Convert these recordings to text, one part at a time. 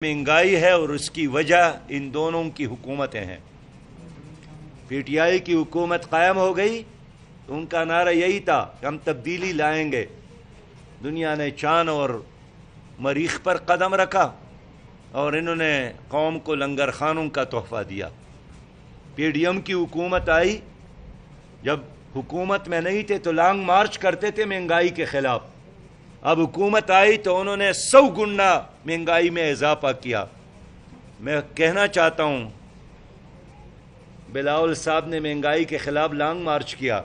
महंगाई है और उसकी वजह इन दोनों की हुकूमतें हैं। पीटीआई की हुकूमत कायम हो गई तो उनका नारा यही था कि हम तब्दीली लाएंगे। दुनिया ने चांद और मरीख पर कदम रखा और इन्होंने कौम को लंगर खानों का तोहफा दिया। पीडीएम की हुकूमत आई, जब हुकूमत में नहीं थे तो लॉन्ग मार्च करते थे महंगाई के खिलाफ। अब हुकूमत आई तो उन्होंने 100 गुना महंगाई में इजाफा किया। मैं कहना चाहता हूँ, बिलावल साहब ने महंगाई के खिलाफ लॉन्ग मार्च किया,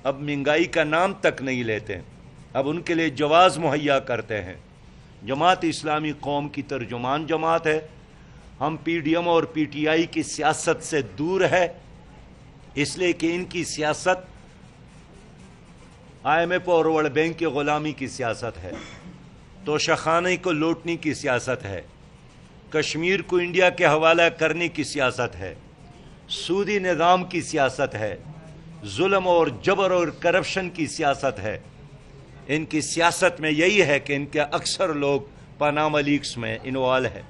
अब महंगाई का नाम तक नहीं लेते, अब उनके लिए जवाज़ मुहैया करते हैं। जमात इस्लामी कौम की तर्जुमान जमात है। हम पीडीएम और पीटीआई की सियासत से दूर है, इसलिए कि इनकी सियासत IMF और वर्ल्ड बैंक की ग़ुलामी की सियासत है, तोशाखाने को लूटने की सियासत है, कश्मीर को इंडिया के हवाला करने की सियासत है, सूदी निज़ाम की सियासत है, जुल्म और जबर और करप्शन की सियासत है। इनकी सियासत में यही है कि इनके अक्सर लोग पनामा लीक्स में इन्वॉल्व है,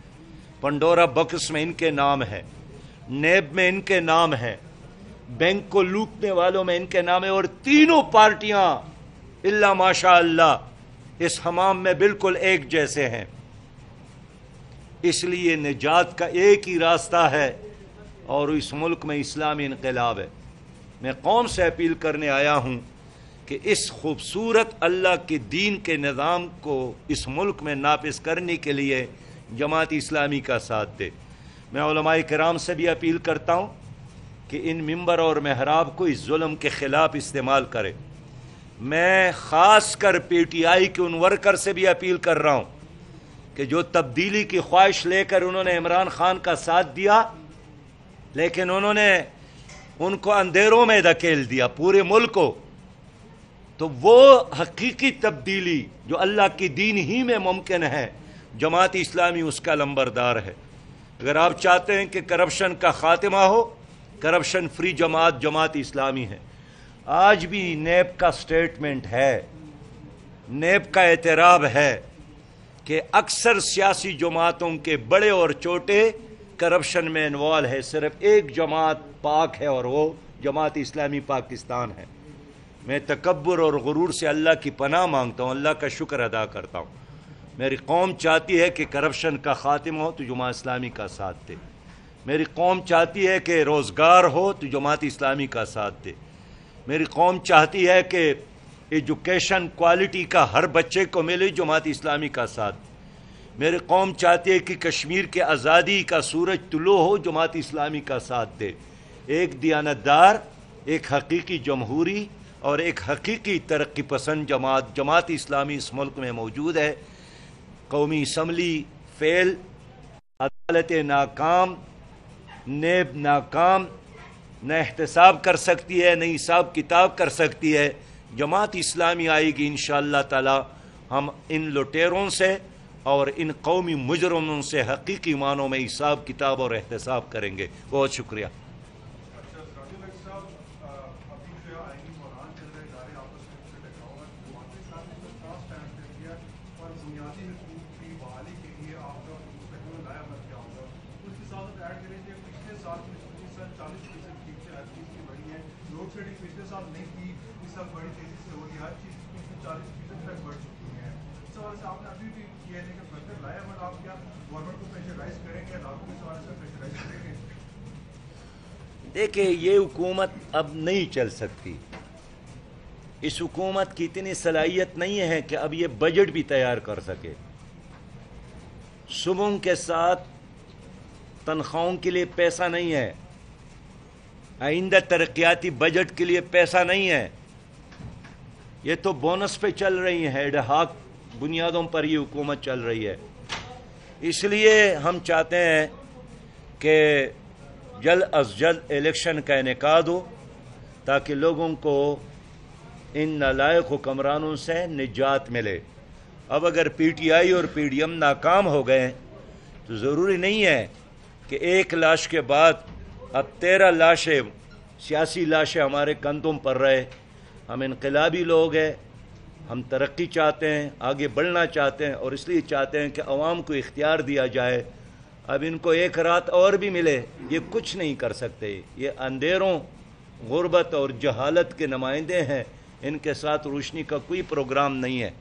पंडोरा बॉक्स में इनके नाम है, नेब में इनके नाम है, बैंक को लूटने वालों में इनके नाम है। और तीनों पार्टियां इल्ला माशा अल्लाह इस हमाम में बिल्कुल एक जैसे हैं। इसलिए निजात का एक ही रास्ता है और इस मुल्क में इस्लामी इनकलाब है। मैं कौम से अपील करने आया हूं कि इस खूबसूरत अल्लाह के दीन के निज़ाम को इस मुल्क में नाफिज करने के लिए जमात इस्लामी का साथ दे। मैं उलमाए किराम से भी अपील करता हूं कि इन मिंबर और महराब को इस जुल्म के ख़िलाफ़ इस्तेमाल करे। मैं ख़ास कर पीटीआई के उन वर्कर से भी अपील कर रहा हूँ कि जो तब्दीली की ख्वाहिश लेकर उन्होंने इमरान खान का साथ दिया, लेकिन उन्होंने उनको अंधेरों में धकेल दिया पूरे मुल्क को, तो वो हकीकी तब्दीली जो अल्लाह की दीन ही में मुमकिन है, जमात इस्लामी उसका लंबरदार है। अगर आप चाहते हैं कि करप्शन का खात्मा हो, करप्शन फ्री जमात जमात इस्लामी है। आज भी नेब का स्टेटमेंट है, नेब का एतराब है कि अक्सर सियासी जमातों के बड़े और छोटे करप्शन में इन्वॉल्व है। सिर्फ एक जमात पाक है और वो जमात इस्लामी पाकिस्तान है। मैं तकब्बुर और गुरूर से अल्लाह की पनाह मांगता हूँ, अल्लाह का शुक्र अदा करता हूँ। मेरी कौम चाहती है कि करप्शन का खात्मा हो तो जमात इस्लामी का साथ दे। मेरी कौम चाहती है कि रोज़गार हो तो जमात इस्लामी का साथ दे। मेरी कौम चाहती है कि एजुकेशन क्वालिटी का हर बच्चे को मिले, जमात इस्लामी का साथ। मेरी कौम चाहती है कि कश्मीर के आज़ादी का सूरज तुलो हो, जमात इस्लामी का साथ दे। एक दियानतदार, एक हकीकी जमहूरी और एक हकीकी तरक्की पसंद जमात जमात इस्लामी इस मुल्क में मौजूद है। कौमी असम्बली फेल, अदालतें नाकाम, नेब नाकाम, न एहतसाब कर सकती है, न हिसाब किताब कर सकती है। जमात इस्लामी आएगी इंशाअल्लाह ताला, हम इन लुटेरों से और इन कौमी मुजरमों से हकीकी मानों में हिसाब किताब और एहतसाब करेंगे। बहुत शुक्रिया। पिछले साल नहीं थी, इस साल बड़ी तेजी से हो रही है, हर चीज 40% तक बढ़ चुकी है। इस सवाल से आपने अभी भी किया है कि फर्दर लाया, बट आप क्या गवर्नमेंट को प्रेशराइज करेंगे, लागू के सवाल से प्रेशराइज करेंगे? देखिए, ये हुकूमत अब नहीं चल सकती। इस हुकूमत की इतनी सलाहियत नहीं है कि अब ये बजट भी तैयार कर सके। सुबह के साथ तनख्वाहों के लिए पैसा नहीं है, आइंदा तरक्याती बजट के लिए पैसा नहीं है। ये तो बोनस पे चल रही है, एडहाक बुनियादों पर ये हुकूमत चल रही है। इसलिए हम चाहते हैं कि जल्द अज जल्द इलेक्शन का इनेकाद हो ताकि लोगों को इन नालायक हुक्मरानों से निजात मिले। अब अगर पीटीआई और पीडीएम नाकाम हो गए तो ज़रूरी नहीं है कि एक लाश के बाद अब 13 लाशें, सियासी लाशें हमारे कंधों पर रहे। हम इनकलाबी लोग हैं, ہم ترقی چاہتے ہیں، آگے بڑھنا چاہتے ہیں، اور اس لیے چاہتے ہیں کہ عوام کو اختیار دیا جائے۔ اب ان کو ایک رات اور بھی ملے، یہ کچھ نہیں کر سکتے، یہ اندھیروں، غربت اور جہالت کے نمائندے ہیں، ان کے ساتھ روشنی کا کوئی پروگرام نہیں ہے۔